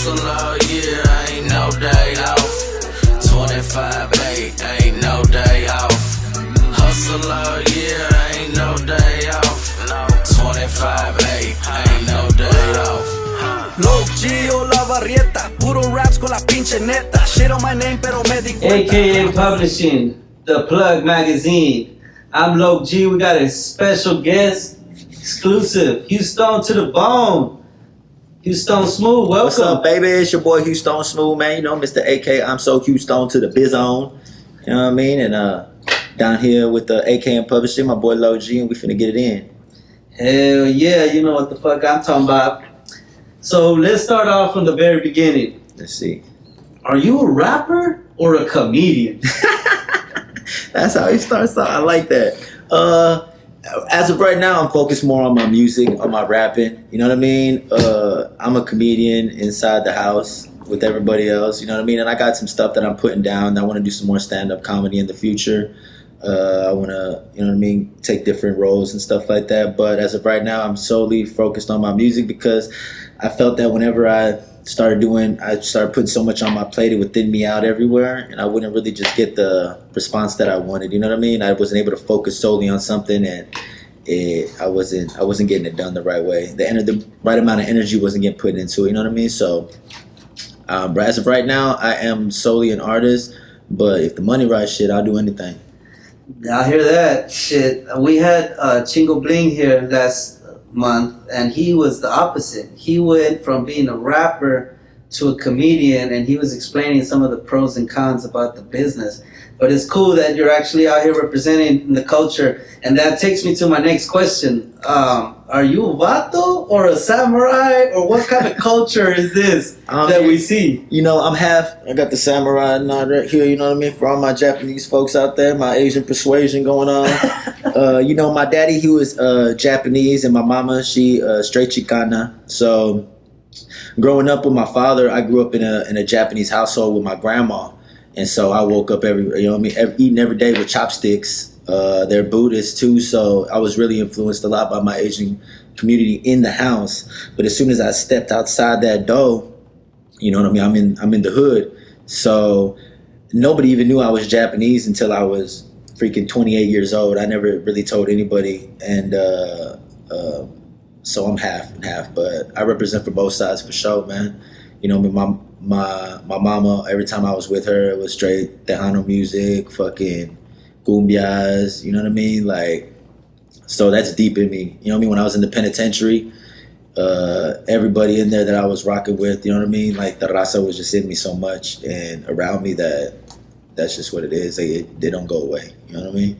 Hustle all year, ain't no day off. 25/8, ain't no day off. Hustle all year, ain't no day off. 25/8, ain't no day off. Loke G o la barrieta, puro raps con la pinche neta. Shit on my name, pero me di cuenta. AKA Publishing, The Plug Magazine. I'm Loke G. We got a special guest, exclusive, Houstone to the bone. Houstone Smooth, welcome. What's up, baby? It's your boy Houstone Smooth, man. You know, Mr. AK, I'm so Houstone to the bizone. You know what I mean? And down here with the AK and Publishing, my boy Loke G, and we finna get it in. Hell yeah, you know what the fuck I'm talking about. So let's start off from the very beginning. Let's see. Are you a rapper or a comedian? That's how he starts out. I like that. As of right now, I'm focused more on my music, on my rapping. You know what I mean? I'm a comedian inside the house with everybody else. You know what I mean? And I got some stuff that I'm putting down. I want to do some more stand-up comedy in the future. I want to, you know what I mean, take different roles and stuff like that. But as of right now, I'm solely focused on my music because I felt that whenever I started putting so much on my plate, it would thin me out everywhere, and I wouldn't really just get the response that I wanted. You know what I mean? I wasn't able to focus solely on something, and I wasn't getting it done the right way. The right amount of energy wasn't getting put into it. You know what I mean? So, as of right now, I am solely an artist. But if the money right, shit, I'll do anything. I hear that shit. We had Chingo Bling here last month, and he was the opposite. He went from being a rapper to a comedian, and he was explaining some of the pros and cons about the business. But it's cool that you're actually out here representing the culture, and that takes me to my next question. Are you a Vato or a samurai, or what kind of culture is this that we see? You know, I'm half. I got the samurai knot right here. You know what I mean? For all my Japanese folks out there, my Asian persuasion going on. You know, my daddy, he was Japanese, and my mama, she straight Chicana. So, growing up with my father, I grew up in a Japanese household with my grandma, and so I woke up eating every day with chopsticks. They're Buddhists too, so I was really influenced a lot by my Asian community in the house. But as soon as I stepped outside that door, you know what I mean? I'm in the hood, so nobody even knew I was Japanese until I was freaking 28 years old. I never really told anybody, and so I'm half and half. But I represent for both sides for sure, man. You know, my mama, every time I was with her, it was straight Tejano music, fucking cumbias, you know what I mean? Like, so that's deep in me. You know what I mean? When I was in the penitentiary, everybody in there that I was rocking with, you know what I mean? Like, the raza was just in me so much and around me that's just what it is. They don't go away. You know what I mean?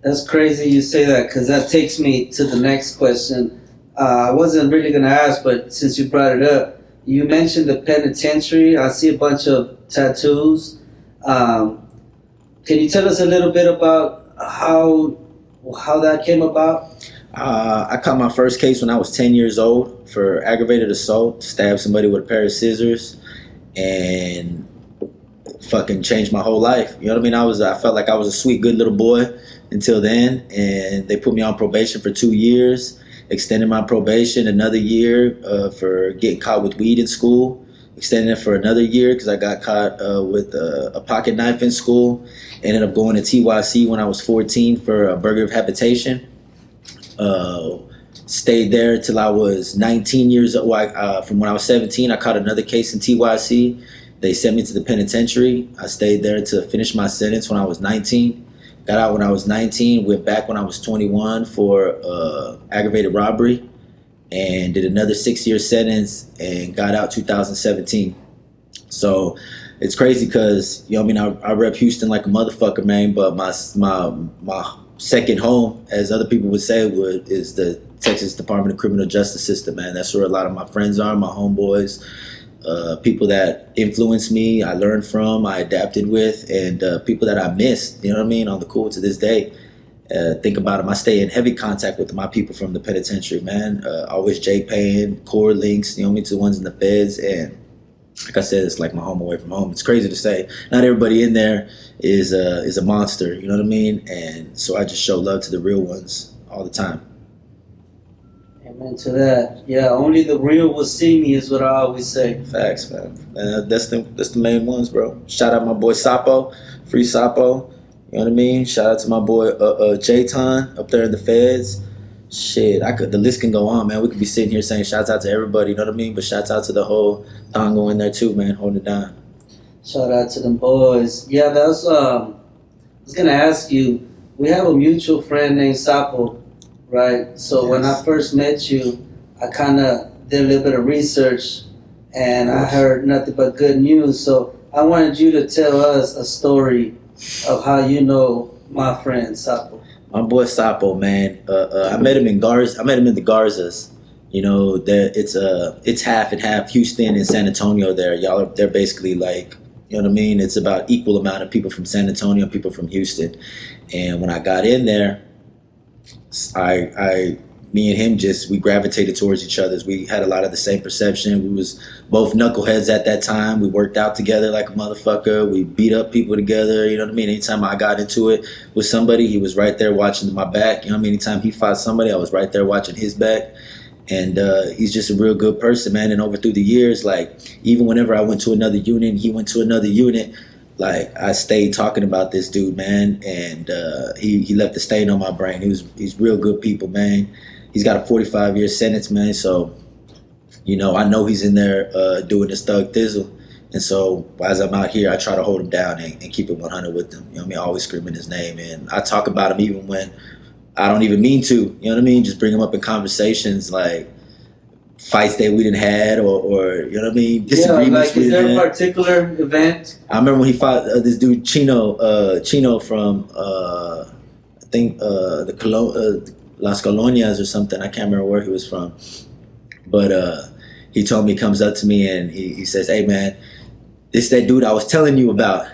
That's crazy you say that, because that takes me to the next question. I wasn't really going to ask, but since you brought it up, you mentioned the penitentiary. I see a bunch of tattoos. Can you tell us a little bit about how that came about? I caught my first case when I was 10 years old for aggravated assault. Stabbed somebody with a pair of scissors and fucking changed my whole life. You know what I mean? I felt like I was a sweet, good little boy until then, and they put me on probation for 2 years, extended my probation another year for getting caught with weed in school, extended it for another year because I got caught with a pocket knife in school. Ended up going to TYC when I was 14 for a burger of habitation. Stayed there till I was 19 years old. From when I was 17, I caught another case in TYC. They sent me to the penitentiary. I stayed there to finish my sentence when I was 19. Got out when I was 19, went back when I was 21 for aggravated robbery, and did another 6-year sentence and got out 2017. So it's crazy because, you know what I mean, I rep Houston like a motherfucker, man, but my second home, as other people would say, is the Texas Department of Criminal Justice System, man. That's where a lot of my friends are, my homeboys, people that influenced me, I learned from, I adapted with, and people that I missed, you know what I mean, on the cool to this day. Think about them. I stay in heavy contact with my people from the penitentiary, man. Always J-Payne, core links, you know what I mean, to the ones in the feds, and like I said, it's like my home away from home. It's crazy to say. Not everybody in there is a monster, you know what I mean? And so I just show love to the real ones all the time. Amen to that. Yeah, only the real will see me is what I always say. Facts, man. That's the main ones, bro. Shout out my boy Sapo, free Sapo. You know what I mean? Shout out to my boy Jayton up there in the feds. Shit, the list can go on, man. We could be sitting here saying shouts out to everybody, you know what I mean? But shouts out to the whole Congo in there too, man, holding it down. Shout out to them boys. Yeah, that was I was gonna ask you, we have a mutual friend named Sapo, right? So when I first met you, I kinda did a little bit of research and I heard nothing but good news. So I wanted you to tell us a story of how you know my friend Sapo. My boy Sapo, man. I met him in Garza. I met him in the Garzas. You know, it's half and half. Houston and San Antonio. They're basically like, you know what I mean. It's about equal amount of people from San Antonio, and people from Houston. And when I got in there, me and him we gravitated towards each other. We had a lot of the same perception. We was both knuckleheads at that time. We worked out together like a motherfucker. We beat up people together. You know what I mean? Anytime I got into it with somebody, he was right there watching my back. You know what I mean? Anytime he fought somebody, I was right there watching his back. And he's just a real good person, man. And over through the years, like, even whenever I went to another unit and he went to another unit, like, I stayed talking about this dude, man. And he left a stain on my brain. He's real good people, man. He's got a 45-year sentence, man. So, you know, I know he's in there doing this thug thizzle. And so as I'm out here, I try to hold him down and keep it 100 with him. You know what I mean? Always screaming his name. And I talk about him even when I don't even mean to. You know what I mean? Just bring him up in conversations, like fights that we didn't had or you know what I mean? Disagreements we didn't have. Is there a particular event? I remember when he fought this dude, Chino from, I think, Las Colonias or something. I can't remember where he was from. But he told me, he comes up to me and he says, "Hey man, this that dude I was telling you about.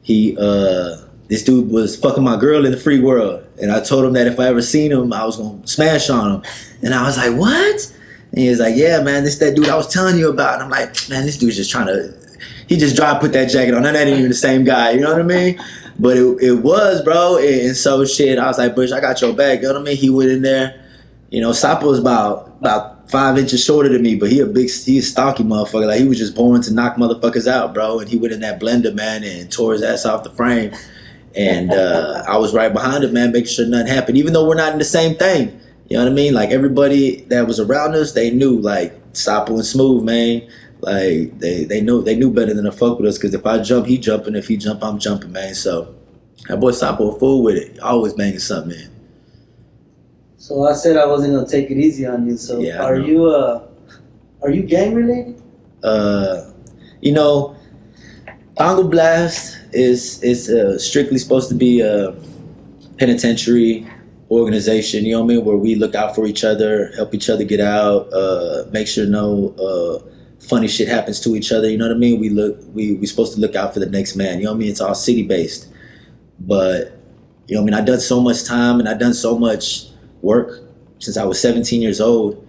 This dude was fucking my girl in the free world. And I told him that if I ever seen him, I was gonna smash on him." And I was like, "What?" And he was like, "Yeah, man, this that dude I was telling you about." And I'm like, "Man, this dude's just he just tried to put that jacket on. That ain't even the same guy, you know what I mean?" But it was, bro. And so shit, I was like, "Bush, I got your back." You know what I mean? He went in there. You know, Sapo was about 5 inches shorter than me, but he a stocky motherfucker. Like, he was just born to knock motherfuckers out, bro. And he went in that blender, man, and tore his ass off the frame. And I was right behind him, man, making sure nothing happened, even though we're not in the same thing. You know what I mean? Like, everybody that was around us, they knew, like, Sapo and Smooth, man. Like, they knew better than to fuck with us, because if I jump, he jumping. If he jump, I'm jumping, man. So that boy Sapo a fool with it. Always banging something, man. So I said I wasn't gonna take it easy on you. So yeah, are you gang related? You know, Congo Blast is strictly supposed to be a penitentiary organization, you know what I mean, where we look out for each other, help each other get out, make sure no funny shit happens to each other, you know what I mean? We supposed to look out for the next man, you know what I mean? It's all city based. But, you know what I mean, I've done so much time and I've done so much work since I was 17 years old,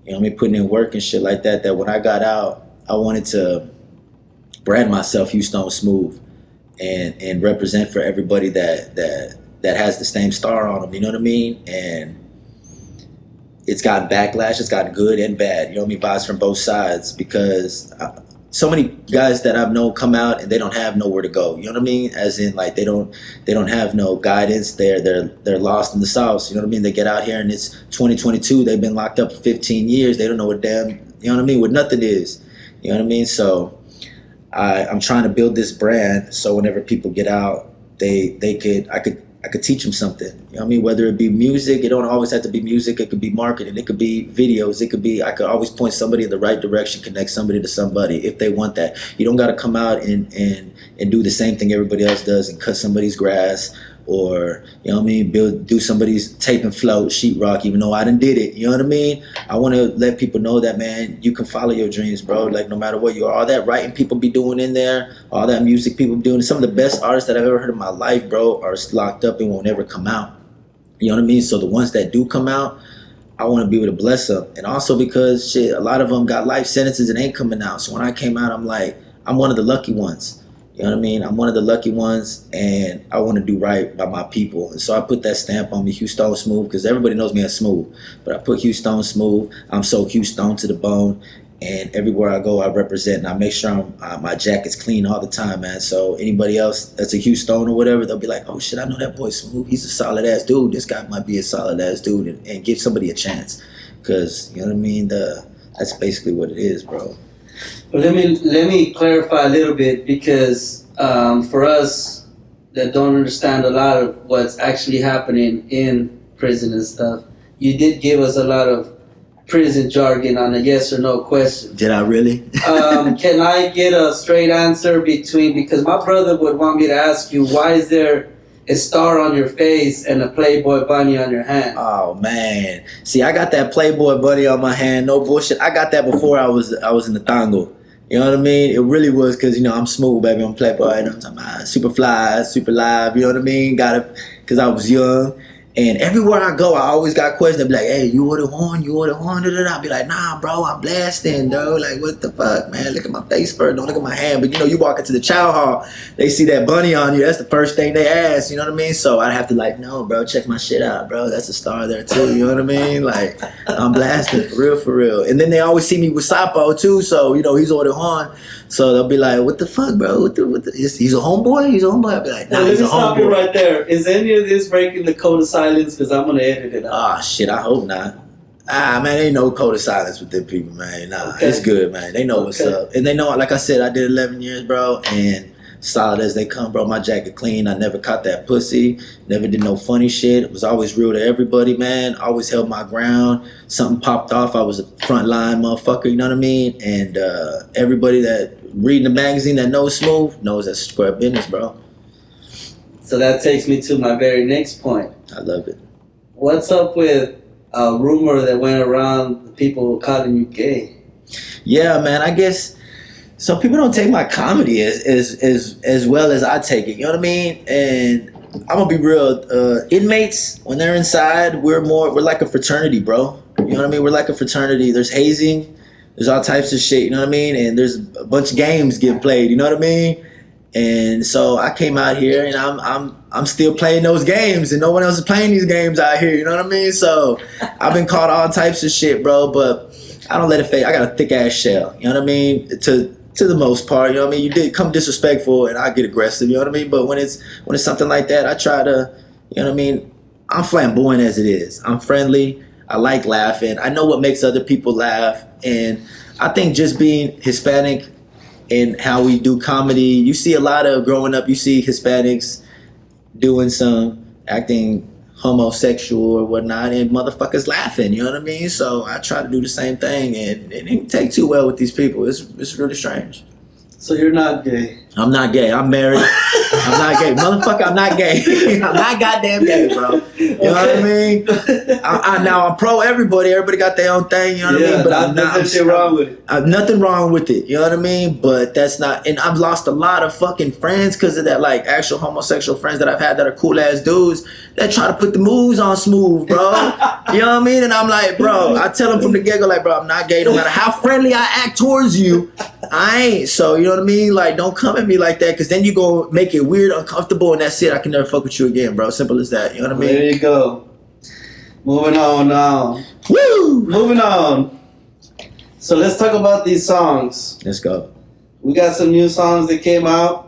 you know what I mean, putting in work and shit like that, that when I got out, I wanted to brand myself Houstone Smooth and represent for everybody that has the same star on them, you know what I mean? And it's gotten backlash, it's gotten good and bad, you know what I mean? Vibes from both sides, because so many guys that I've known come out and they don't have nowhere to go, you know what I mean? As in, like, they don't have no guidance, they're lost in the sauce, you know what I mean? They get out here and it's 2022, they've been locked up for 15 years, they don't know what damn, you know what I mean, what nothing is, you know what I mean? So I'm trying to build this brand so whenever people get out, I could teach them something. You know what I mean? Whether it be music, it don't always have to be music. It could be marketing. It could be videos. It could be, I could always point somebody in the right direction, connect somebody to somebody if they want that. You don't got to come out and do the same thing everybody else does and cut somebody's grass or, you know what I mean, do somebody's tape and float, sheetrock, even though I done did it. You know what I mean? I want to let people know that, man, you can follow your dreams, bro. Like, no matter what you are, all that writing people be doing in there, all that music people be doing, some of the best artists that I've ever heard in my life, bro, are locked up and won't ever come out. You know what I mean? So the ones that do come out, I want to be able to bless them. And also because, shit, a lot of them got life sentences and ain't coming out. So when I came out, I'm like, I'm one of the lucky ones. You know what I mean? I'm one of the lucky ones, and I want to do right by my people. And so I put that stamp on me, Houstone Smooth, because everybody knows me as Smooth. But I put Houstone Smooth. I'm so Houstone to the bone. And everywhere I go, I represent, and I make sure my jacket's clean all the time, man. So anybody else that's a Houston or whatever, they'll be like, oh shit, I know that boy Smooth. He's a solid ass dude. This guy might be a solid ass dude, and give somebody a chance. Because, you know what I mean? That's basically what it is, bro. Well, let me clarify a little bit, because for us that don't understand a lot of what's actually happening in prison and stuff, you did give us a lot of prison jargon on a yes or no question. Did I really? Can I get a straight answer because my brother would want me to ask you, why is there a star on your face and a Playboy bunny on your hand? Oh man, see, I got that Playboy bunny on my hand. No bullshit. I got that before I was in the tango. You know what I mean? It really was because, you know, I'm smooth, baby. I'm Playboy. You know what I'm talking about? Super fly, super live. You know what I mean? Got it because I was young. And everywhere I go, I always got questions. They be like, hey, you order one? You order one? I'll be like, nah, bro, I'm blasting, though. Like, what the fuck, man? Look at my face first. Don't look at my hand. But, you know, you walk into the chow hall, they see that bunny on you. That's the first thing they ask. You know what I mean? So I'd have to like, no, bro, check my shit out, bro. That's a star there, too. You know what I mean? Like, I'm blasting, for real, for real. And then they always see me with Sapo, too. So, you know, he's ordered one. So they'll be like, what the fuck, bro? He's a homeboy? He's a homeboy? I'll be like, nah, he's a homeboy. Let me stop you right there. Is any of this breaking the code of silence? Because I'm going to edit it out. Ah, shit, I hope not. Man, ain't no code of silence with them people, man. Nah, okay. It's good, man. They know what's up. And they know, like I said, I did 11 years, bro, and solid as they come, bro. My jacket clean. I never caught that pussy. Never did no funny shit. It was always real to everybody, man. Always held my ground. Something popped off, I was a front line motherfucker, you know what I mean? And everybody that reading the magazine that knows Smooth knows that's square business, bro. So that takes me to my very next point. I love it. What's up with a rumor that went around, people calling you gay? Yeah, man, I guess some people don't take my comedy as well as I take it, you know what I mean? And I'm gonna be real, inmates, when they're inside, we're like a fraternity, bro. You know what I mean? We're like a fraternity. There's hazing, there's all types of shit, you know what I mean? And there's a bunch of games getting played, you know what I mean? And so I came out here and I'm still playing those games, and no one else is playing these games out here, you know what I mean? So I've been caught all types of shit, bro, but I don't let it fade. I got a thick ass shell, you know what I mean? To the most part, you know what I mean? You did come disrespectful and I get aggressive, you know what I mean? But when it's something like that, I try to, you know what I mean? I'm flamboyant as it is. I'm friendly. I like laughing. I know what makes other people laugh. And I think just being Hispanic and how we do comedy, you see a lot of, growing up, you see Hispanics doing some acting homosexual or whatnot, and motherfuckers laughing, you know what I mean? So I try to do the same thing, and it didn't take too well with these people. It's really strange. So you're not gay? I'm not gay. I'm married. I'm not gay. Motherfucker, I'm not gay. I'm not goddamn gay, bro. You know what I mean? Now I'm pro everybody. Everybody got their own thing, you know what I mean? But I'm not. Nothing wrong with it. Nothing wrong with it, you know what I mean? But that's not, and I've lost a lot of fucking friends because of that, like actual homosexual friends that I've had that are cool ass dudes that try to put the moves on Smooth, bro. You know what I mean? And I'm like, bro, I tell them from the get-go, like, bro, I'm not gay. No matter how friendly I act towards you, I ain't. So, you know what I mean? Like, don't come at me like that, because then you go make it weird, uncomfortable, and that's it. I can never fuck with you again, bro. Simple as that. You know what I mean? There you go. Moving on now. Woo! Moving on. So let's talk about these songs. Let's go. We got some new songs that came out.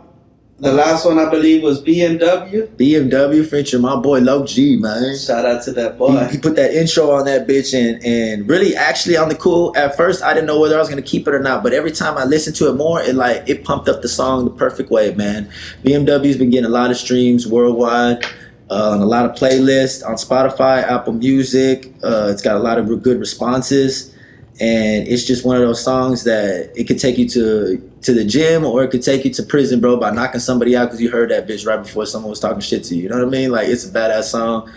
The last one, I believe, was BMW. BMW featuring my boy Loke G, man. Shout out to that boy. He put that intro on that bitch, and really, actually, on the cool. At first, I didn't know whether I was gonna keep it or not, but every time I listened to it more, it pumped up the song the perfect way, man. BMW's been getting a lot of streams worldwide, on a lot of playlists on Spotify, Apple Music. It's got a lot of good responses, and it's just one of those songs that it could take you to the gym, or it could take you to prison, bro, by knocking somebody out because you heard that bitch right before someone was talking shit to you. You know what I mean? Like, it's a badass song.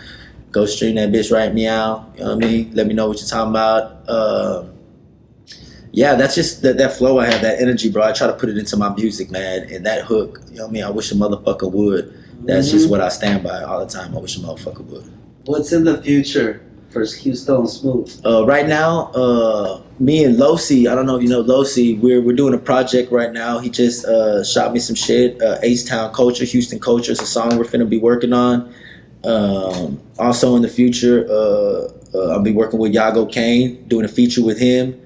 Go stream that bitch right meow. You know what I mean? Let me know what you're talking about. Yeah, that's just that flow I have, that energy, bro. I try to put it into my music, man. And that hook, you know what I mean? I wish a motherfucker would. That's just what I stand by all the time. I wish a motherfucker would. What's in the future for Houstone Smooth? Right now, Me and Losi, I don't know if you know Losi, we're doing a project right now. He just shot me some shit. H-Town Culture, Houston Culture is a song we're finna be working on. Also in the future, I'll be working with Yago Kane, doing a feature with him.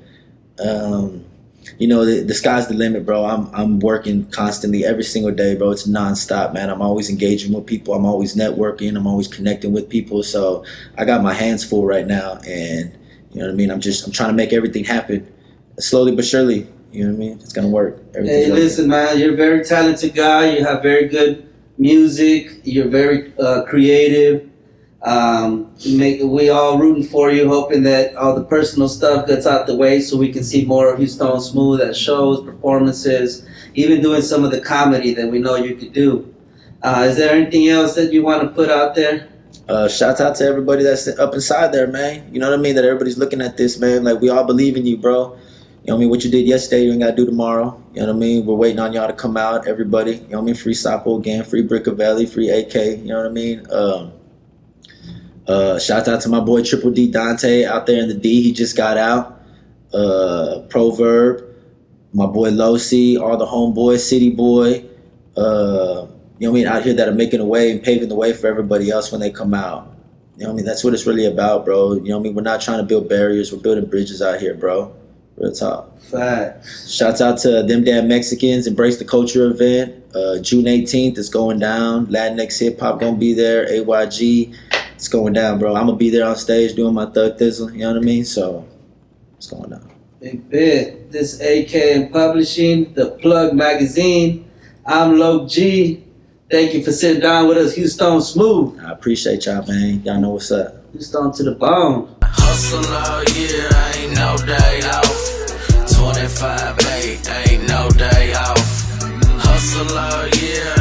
You know, the sky's the limit, bro. I'm working constantly every single day, bro. It's nonstop, man. I'm always engaging with people. I'm always networking. I'm always connecting with people. So I got my hands full right now, and you know what I mean. I'm trying to make everything happen, slowly but surely. You know what I mean. It's gonna work. Hey, listen, man. You're a very talented guy. You have very good music. You're very creative. We all rooting for you, hoping that all the personal stuff gets out the way so we can see more of Houstone Smooth at shows, performances, even doing some of the comedy that we know you could do. Is there anything else that you want to put out there? Shouts out to everybody that's up inside there, man. You know what I mean? That everybody's looking at this, man. Like, we all believe in you, bro. You know what I mean? What you did yesterday, you ain't got to do tomorrow. You know what I mean? We're waiting on y'all to come out, everybody. You know what I mean? Free Sapo again, free Brickavelli, free AK. You know what I mean? Shout out to my boy Triple D Dante out there in the D. He just got out. Proverb, my boy Losi, all the homeboys, City Boy. You know what I mean? Out here that are making a way and paving the way for everybody else when they come out. You know what I mean? That's what it's really about, bro. You know what I mean? We're not trying to build barriers. We're building bridges out here, bro. Real talk. Facts. Shouts out to Them Damn Mexicans, Embrace the Culture event. June 18th is going down. Latinx Hip Hop gonna be there. AYG. It's going down, bro. I'm gonna be there on stage doing my thug thizzle. You know what I mean? So it's going down. Big bit. This AK and Publishing, the Plug Magazine. I'm Loke G. Thank you for sitting down with us, Houstone Smooth. I appreciate y'all, man. Y'all know what's up. Houstone to the bone. Hustle all year, ain't no day off. 25-8, ain't no day off. Hustle all year,